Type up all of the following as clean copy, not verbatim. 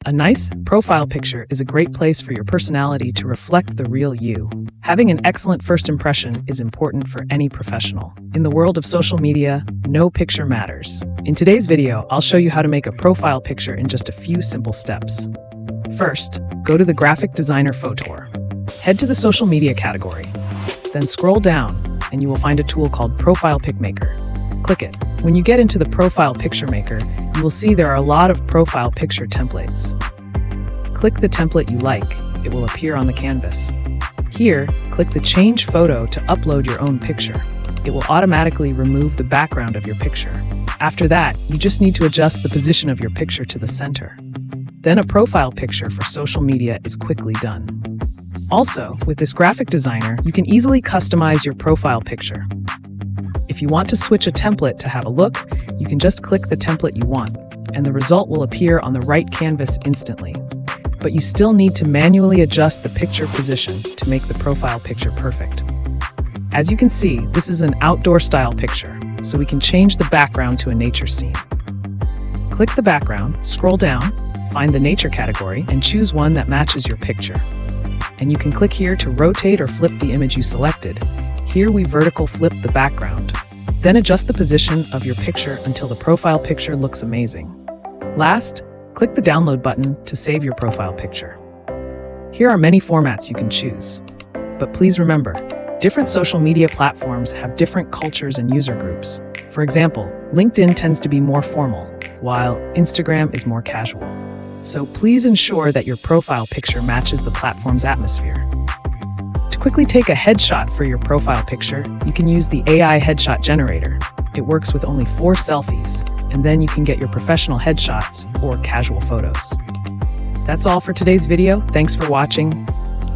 A nice profile picture is a great place for your personality to reflect the real you. Having an excellent first impression is important for any professional. In the world of social media, no picture matters. In today's video, I'll show you how to make a profile picture in just a few simple steps. First, go to the graphic designer Fotor. Head to the social media category. Then scroll down, and you will find a tool called Profile Pic Maker. Click it. When you get into the Profile Picture Maker, you will see there are a lot of profile picture templates. Click the template you like. It will appear on the canvas. Here, click the Change Photo to upload your own picture. It will automatically remove the background of your picture. After that, you just need to adjust the position of your picture to the center. Then a profile picture for social media is quickly done. Also, with this graphic designer, you can easily customize your profile picture. If you want to switch a template to have a look, you can just click the template you want, and the result will appear on the right canvas instantly. But you still need to manually adjust the picture position to make the profile picture perfect. As you can see, this is an outdoor style picture, so we can change the background to a nature scene. Click the background, scroll down, find the nature category, and choose one that matches your picture. And you can click here to rotate or flip the image you selected. Here we vertical flip the background. Then adjust the position of your picture until the profile picture looks amazing. Last, click the download button to save your profile picture. Here are many formats you can choose. But please remember, different social media platforms have different cultures and user groups. For example, LinkedIn tends to be more formal, while Instagram is more casual. So please ensure that your profile picture matches the platform's atmosphere. To quickly take a headshot for your profile picture, you can use the AI headshot generator. It works with only 4 selfies, and then you can get your professional headshots or casual photos. That's all for today's video. Thanks for watching.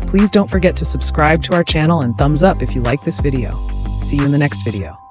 Please don't forget to subscribe to our channel and thumbs up if you like this video. See you in the next video.